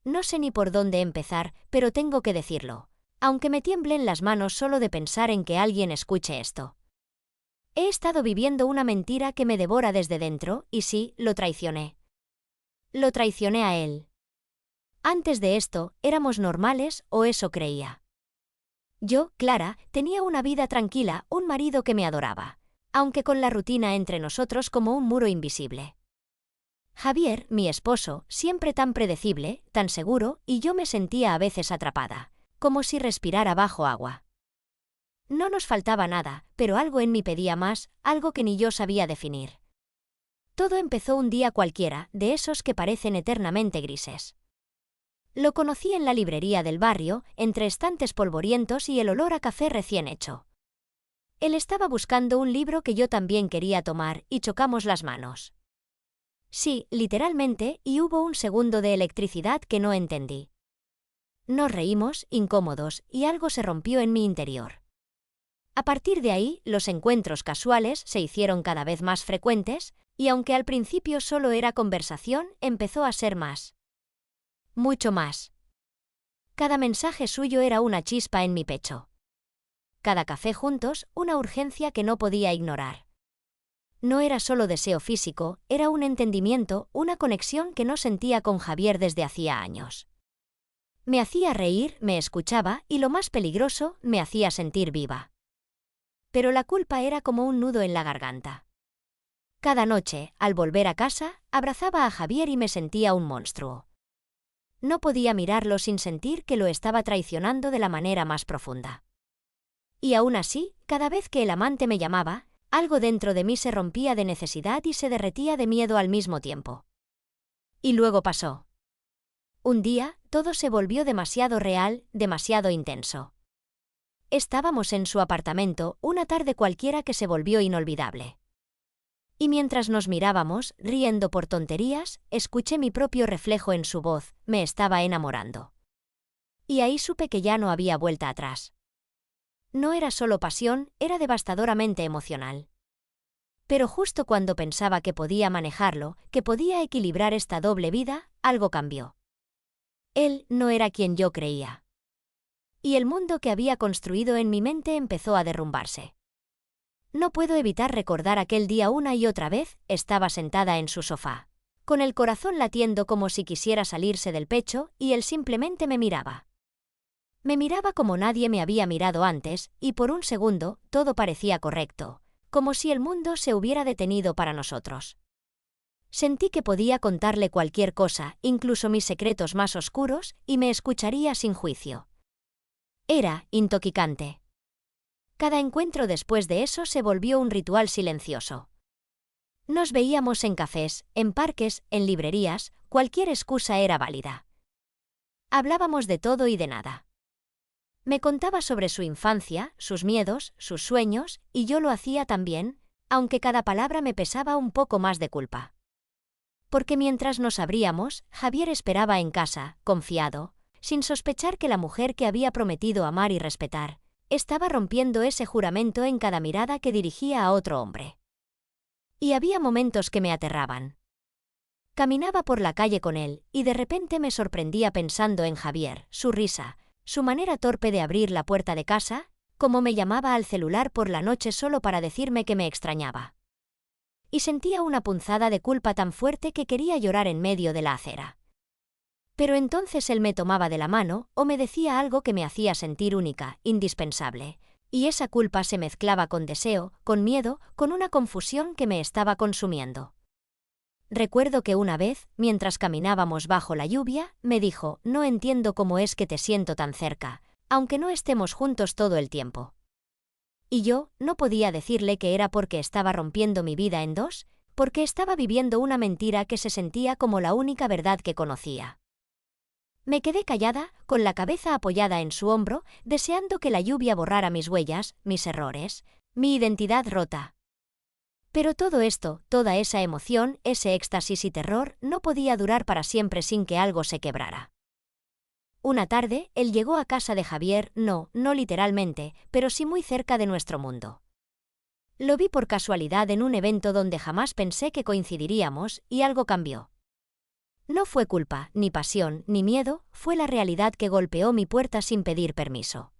No sé ni por dónde empezar, pero tengo que decirlo. Aunque me tiemblen las manos solo de pensar en que alguien escuche esto. He estado viviendo una mentira que me devora desde dentro, y sí, lo traicioné. Lo traicioné a él. Antes de esto, éramos normales, o eso creía. Yo, Clara, tenía una vida tranquila, un marido que me adoraba, aunque con la rutina entre nosotros como un muro invisible. Javier, mi esposo, siempre tan predecible, tan seguro, y yo me sentía a veces atrapada, como si respirara bajo agua. No nos faltaba nada, pero algo en mí pedía más, algo que ni yo sabía definir. Todo empezó un día cualquiera, de esos que parecen eternamente grises. Lo conocí en la librería del barrio, entre estantes polvorientos y el olor a café recién hecho. Él estaba buscando un libro que yo también quería tomar, y chocamos las manos. Sí, literalmente, y hubo un segundo de electricidad que no entendí. Nos reímos, incómodos, y algo se rompió en mi interior. A partir de ahí, los encuentros casuales se hicieron cada vez más frecuentes, y aunque al principio solo era conversación, empezó a ser más. Mucho más. Cada mensaje suyo era una chispa en mi pecho. Cada café juntos, una urgencia que no podía ignorar. No era solo deseo físico, era un entendimiento, una conexión que no sentía con Javier desde hacía años. Me hacía reír, me escuchaba, y lo más peligroso, me hacía sentir viva. Pero la culpa era como un nudo en la garganta. Cada noche, al volver a casa, abrazaba a Javier y me sentía un monstruo. No podía mirarlo sin sentir que lo estaba traicionando de la manera más profunda. Y aún así, cada vez que el amante me llamaba, algo dentro de mí se rompía de necesidad y se derretía de miedo al mismo tiempo. Y luego pasó. Un día, todo se volvió demasiado real, demasiado intenso. Estábamos en su apartamento, una tarde cualquiera que se volvió inolvidable. Y mientras nos mirábamos, riendo por tonterías, escuché mi propio reflejo en su voz, me estaba enamorando. Y ahí supe que ya no había vuelta atrás. No era solo pasión, era devastadoramente emocional. Pero justo cuando pensaba que podía manejarlo, que podía equilibrar esta doble vida, algo cambió. Él no era quien yo creía. Y el mundo que había construido en mi mente empezó a derrumbarse. No puedo evitar recordar aquel día una y otra vez, estaba sentada en su sofá, con el corazón latiendo como si quisiera salirse del pecho, y él simplemente me miraba. Me miraba como nadie me había mirado antes, y por un segundo, todo parecía correcto, como si el mundo se hubiera detenido para nosotros. Sentí que podía contarle cualquier cosa, incluso mis secretos más oscuros, y me escucharía sin juicio. Era intoxicante. Cada encuentro después de eso se volvió un ritual silencioso. Nos veíamos en cafés, en parques, en librerías, cualquier excusa era válida. Hablábamos de todo y de nada. Me contaba sobre su infancia, sus miedos, sus sueños, y yo lo hacía también, aunque cada palabra me pesaba un poco más de culpa. Porque mientras nos abríamos, Javier esperaba en casa, confiado, sin sospechar que la mujer que había prometido amar y respetar, estaba rompiendo ese juramento en cada mirada que dirigía a otro hombre. Y había momentos que me aterraban. Caminaba por la calle con él, y de repente me sorprendía pensando en Javier, su risa, su manera torpe de abrir la puerta de casa, cómo me llamaba al celular por la noche solo para decirme que me extrañaba. Y sentía una punzada de culpa tan fuerte que quería llorar en medio de la acera. Pero entonces él me tomaba de la mano, o me decía algo que me hacía sentir única, indispensable, y esa culpa se mezclaba con deseo, con miedo, con una confusión que me estaba consumiendo. Recuerdo que una vez, mientras caminábamos bajo la lluvia, me dijo, no entiendo cómo es que te siento tan cerca, aunque no estemos juntos todo el tiempo. Y yo, no podía decirle que era porque estaba rompiendo mi vida en dos, porque estaba viviendo una mentira que se sentía como la única verdad que conocía. Me quedé callada, con la cabeza apoyada en su hombro, deseando que la lluvia borrara mis huellas, mis errores, mi identidad rota. Pero todo esto, toda esa emoción, ese éxtasis y terror, no podía durar para siempre sin que algo se quebrara. Una tarde, él llegó a casa de Javier, no literalmente, pero sí muy cerca de nuestro mundo. Lo vi por casualidad en un evento donde jamás pensé que coincidiríamos, y algo cambió. No fue culpa, ni pasión, ni miedo, fue la realidad que golpeó mi puerta sin pedir permiso.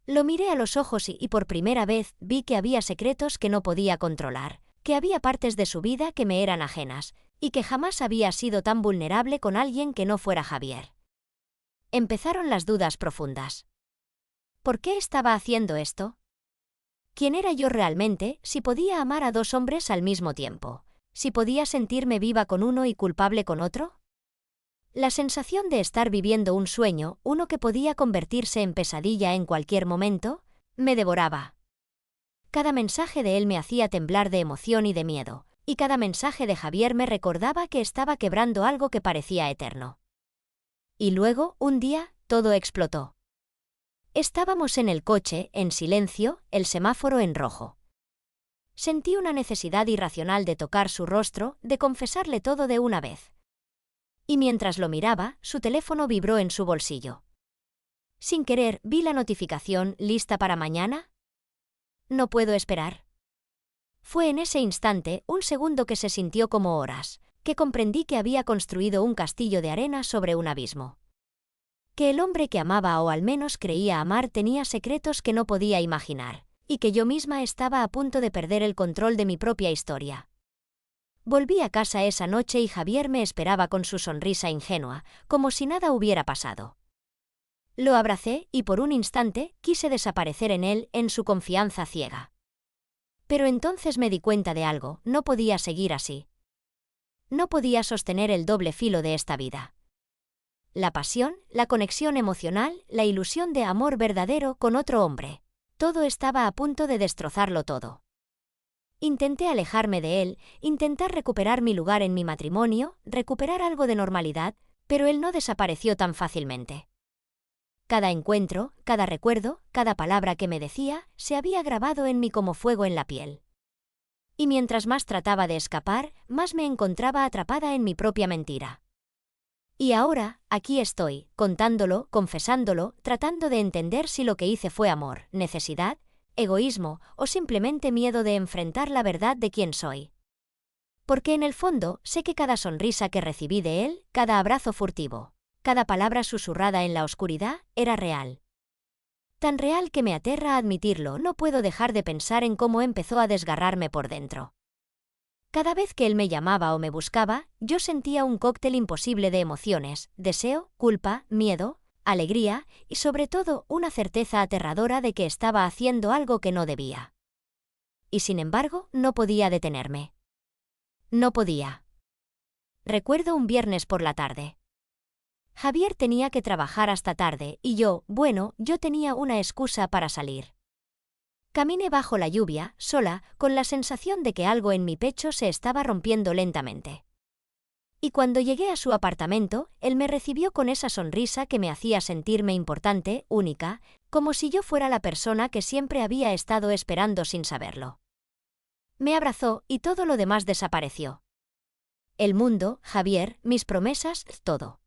Lo miré a los ojos y por primera vez vi que había secretos que no podía controlar, que había partes de su vida que me eran ajenas, y que jamás había sido tan vulnerable con alguien que no fuera Javier. Empezaron las dudas profundas. ¿Por qué estaba haciendo esto? ¿Quién era yo realmente, si podía amar a dos hombres al mismo tiempo? ¿Si podía sentirme viva con uno y culpable con otro? La sensación de estar viviendo un sueño, uno que podía convertirse en pesadilla en cualquier momento, me devoraba. Cada mensaje de él me hacía temblar de emoción y de miedo, y cada mensaje de Javier me recordaba que estaba quebrando algo que parecía eterno. Y luego, un día, todo explotó. Estábamos en el coche, en silencio, el semáforo en rojo. Sentí una necesidad irracional de tocar su rostro, de confesarle todo de una vez. Y mientras lo miraba, su teléfono vibró en su bolsillo. Sin querer, vi la notificación, ¿lista para mañana? No puedo esperar. Fue en ese instante, un segundo que se sintió como horas, que comprendí que había construido un castillo de arena sobre un abismo. Que el hombre que amaba o al menos creía amar tenía secretos que no podía imaginar, y que yo misma estaba a punto de perder el control de mi propia historia. Volví a casa esa noche y Javier me esperaba con su sonrisa ingenua, como si nada hubiera pasado. Lo abracé y por un instante quise desaparecer en él, en su confianza ciega. Pero entonces me di cuenta de algo, no podía seguir así. No podía sostener el doble filo de esta vida. La pasión, la conexión emocional, la ilusión de amor verdadero con otro hombre. Todo estaba a punto de destrozarlo todo. Intenté alejarme de él, intentar recuperar mi lugar en mi matrimonio, recuperar algo de normalidad, pero él no desapareció tan fácilmente. Cada encuentro, cada recuerdo, cada palabra que me decía, se había grabado en mí como fuego en la piel. Y mientras más trataba de escapar, más me encontraba atrapada en mi propia mentira. Y ahora, aquí estoy, contándolo, confesándolo, tratando de entender si lo que hice fue amor, necesidad, egoísmo o simplemente miedo de enfrentar la verdad de quién soy. Porque en el fondo sé que cada sonrisa que recibí de él, cada abrazo furtivo, cada palabra susurrada en la oscuridad, era real. Tan real que me aterra admitirlo, no puedo dejar de pensar en cómo empezó a desgarrarme por dentro. Cada vez que él me llamaba o me buscaba, yo sentía un cóctel imposible de emociones, deseo, culpa, miedo, alegría y sobre todo una certeza aterradora de que estaba haciendo algo que no debía. Y sin embargo, no podía detenerme. No podía. Recuerdo un viernes por la tarde. Javier tenía que trabajar hasta tarde y yo tenía una excusa para salir. Caminé bajo la lluvia, sola, con la sensación de que algo en mi pecho se estaba rompiendo lentamente. Y cuando llegué a su apartamento, él me recibió con esa sonrisa que me hacía sentirme importante, única, como si yo fuera la persona que siempre había estado esperando sin saberlo. Me abrazó y todo lo demás desapareció. El mundo, Javier, mis promesas, todo.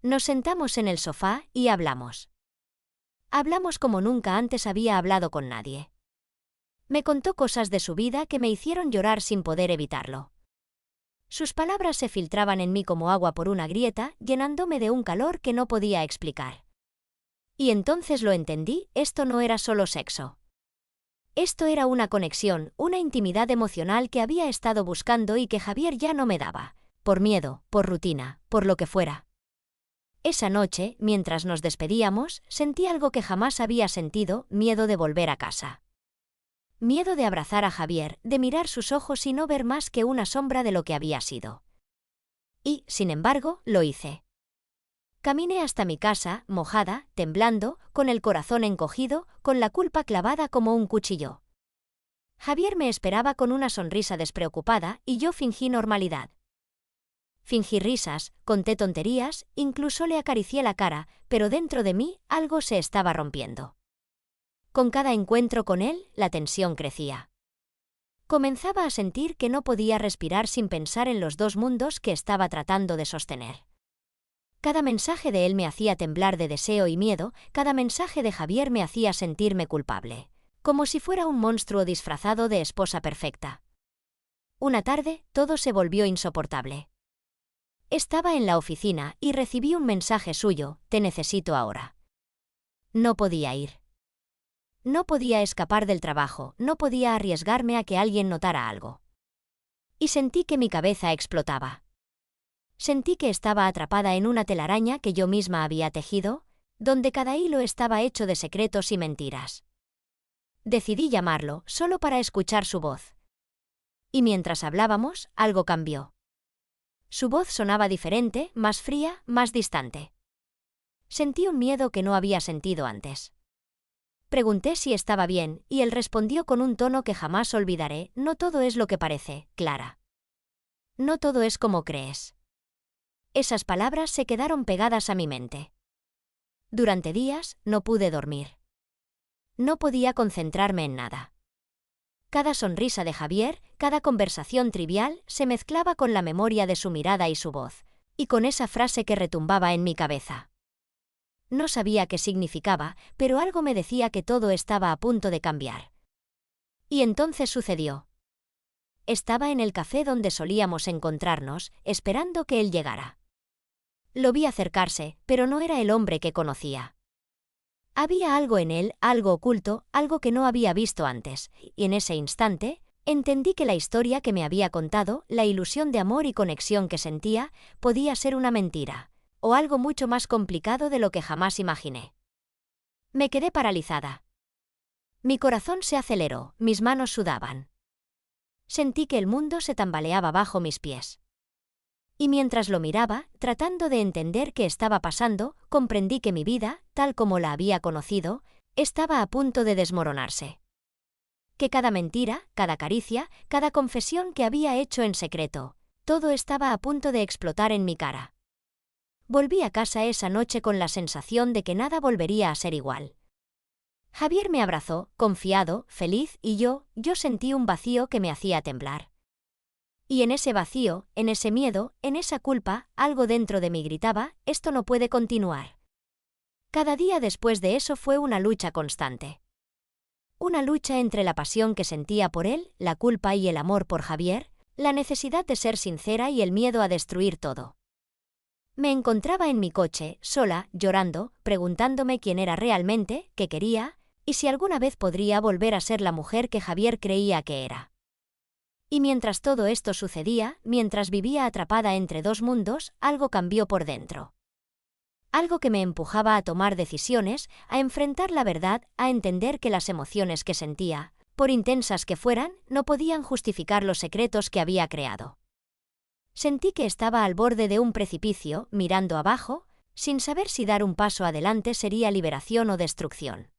Nos sentamos en el sofá y hablamos. Hablamos como nunca antes había hablado con nadie. Me contó cosas de su vida que me hicieron llorar sin poder evitarlo. Sus palabras se filtraban en mí como agua por una grieta, llenándome de un calor que no podía explicar. Y entonces lo entendí, esto no era solo sexo. Esto era una conexión, una intimidad emocional que había estado buscando y que Javier ya no me daba, por miedo, por rutina, por lo que fuera. Esa noche, mientras nos despedíamos, sentí algo que jamás había sentido, miedo de volver a casa. Miedo de abrazar a Javier, de mirar sus ojos y no ver más que una sombra de lo que había sido. Y, sin embargo, lo hice. Caminé hasta mi casa, mojada, temblando, con el corazón encogido, con la culpa clavada como un cuchillo. Javier me esperaba con una sonrisa despreocupada y yo fingí normalidad. Fingí risas, conté tonterías, incluso le acaricié la cara, pero dentro de mí algo se estaba rompiendo. Con cada encuentro con él, la tensión crecía. Comenzaba a sentir que no podía respirar sin pensar en los dos mundos que estaba tratando de sostener. Cada mensaje de él me hacía temblar de deseo y miedo, cada mensaje de Javier me hacía sentirme culpable, como si fuera un monstruo disfrazado de esposa perfecta. Una tarde, todo se volvió insoportable. Estaba en la oficina y recibí un mensaje suyo: te necesito ahora. No podía ir. No podía escapar del trabajo, no podía arriesgarme a que alguien notara algo. Y sentí que mi cabeza explotaba. Sentí que estaba atrapada en una telaraña que yo misma había tejido, donde cada hilo estaba hecho de secretos y mentiras. Decidí llamarlo, solo para escuchar su voz. Y mientras hablábamos, algo cambió. Su voz sonaba diferente, más fría, más distante. Sentí un miedo que no había sentido antes. Pregunté si estaba bien, y él respondió con un tono que jamás olvidaré: no todo es lo que parece, Clara. No todo es como crees. Esas palabras se quedaron pegadas a mi mente. Durante días, no pude dormir. No podía concentrarme en nada. Cada sonrisa de Javier, cada conversación trivial, se mezclaba con la memoria de su mirada y su voz, y con esa frase que retumbaba en mi cabeza. No sabía qué significaba, pero algo me decía que todo estaba a punto de cambiar. Y entonces sucedió. Estaba en el café donde solíamos encontrarnos, esperando que él llegara. Lo vi acercarse, pero no era el hombre que conocía. Había algo en él, algo oculto, algo que no había visto antes, y en ese instante, entendí que la historia que me había contado, la ilusión de amor y conexión que sentía, podía ser una mentira, o algo mucho más complicado de lo que jamás imaginé. Me quedé paralizada. Mi corazón se aceleró, mis manos sudaban. Sentí que el mundo se tambaleaba bajo mis pies. Y mientras lo miraba, tratando de entender qué estaba pasando, comprendí que mi vida, tal como la había conocido, estaba a punto de desmoronarse. Que cada mentira, cada caricia, cada confesión que había hecho en secreto, todo estaba a punto de explotar en mi cara. Volví a casa esa noche con la sensación de que nada volvería a ser igual. Javier me abrazó, confiado, feliz, y yo sentí un vacío que me hacía temblar. Y en ese vacío, en ese miedo, en esa culpa, algo dentro de mí gritaba: esto no puede continuar. Cada día después de eso fue una lucha constante. Una lucha entre la pasión que sentía por él, la culpa y el amor por Javier, la necesidad de ser sincera y el miedo a destruir todo. Me encontraba en mi coche, sola, llorando, preguntándome quién era realmente, qué quería, y si alguna vez podría volver a ser la mujer que Javier creía que era. Y mientras todo esto sucedía, mientras vivía atrapada entre dos mundos, algo cambió por dentro. Algo que me empujaba a tomar decisiones, a enfrentar la verdad, a entender que las emociones que sentía, por intensas que fueran, no podían justificar los secretos que había creado. Sentí que estaba al borde de un precipicio, mirando abajo, sin saber si dar un paso adelante sería liberación o destrucción.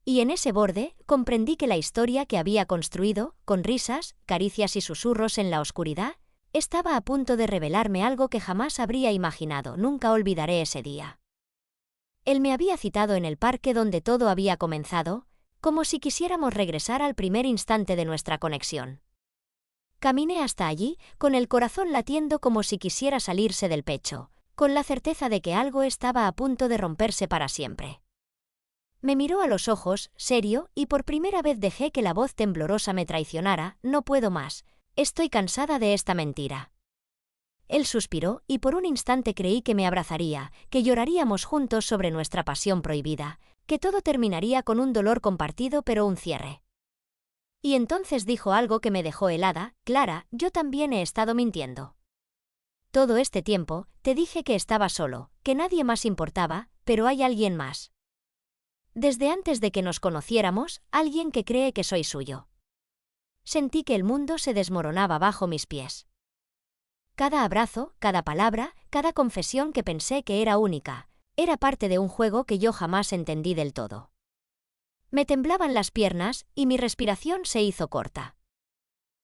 Y en ese borde, comprendí que la historia que había construido, con risas, caricias y susurros en la oscuridad, estaba a punto de revelarme algo que jamás habría imaginado. Nunca olvidaré ese día. Él me había citado en el parque donde todo había comenzado, como si quisiéramos regresar al primer instante de nuestra conexión. Caminé hasta allí, con el corazón latiendo como si quisiera salirse del pecho, con la certeza de que algo estaba a punto de romperse para siempre. Me miró a los ojos, serio, y por primera vez dejé que la voz temblorosa me traicionara: no puedo más, estoy cansada de esta mentira. Él suspiró, y por un instante creí que me abrazaría, que lloraríamos juntos sobre nuestra pasión prohibida, que todo terminaría con un dolor compartido pero un cierre. Y entonces dijo algo que me dejó helada: Clara, yo también he estado mintiendo. Todo este tiempo, te dije que estaba solo, que nadie más importaba, pero hay alguien más. Desde antes de que nos conociéramos, alguien que cree que soy suyo. Sentí que el mundo se desmoronaba bajo mis pies. Cada abrazo, cada palabra, cada confesión que pensé que era única, era parte de un juego que yo jamás entendí del todo. Me temblaban las piernas, y mi respiración se hizo corta.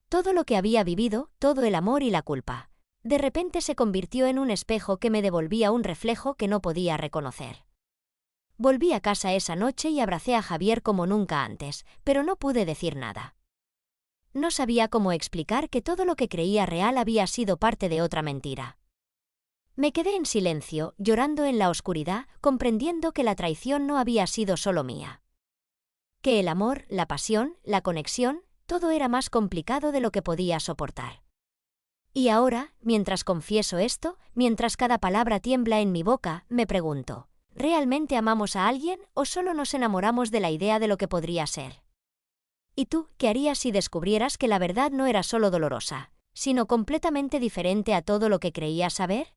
Todo lo que había vivido, todo el amor y la culpa, de repente se convirtió en un espejo que me devolvía un reflejo que no podía reconocer. Volví a casa esa noche y abracé a Javier como nunca antes, pero no pude decir nada. No sabía cómo explicar que todo lo que creía real había sido parte de otra mentira. Me quedé en silencio, llorando en la oscuridad, comprendiendo que la traición no había sido solo mía. Que el amor, la pasión, la conexión, todo era más complicado de lo que podía soportar. Y ahora, mientras confieso esto, mientras cada palabra tiembla en mi boca, me pregunto, ¿realmente amamos a alguien o solo nos enamoramos de la idea de lo que podría ser? ¿Y tú, qué harías si descubrieras que la verdad no era solo dolorosa, sino completamente diferente a todo lo que creías saber?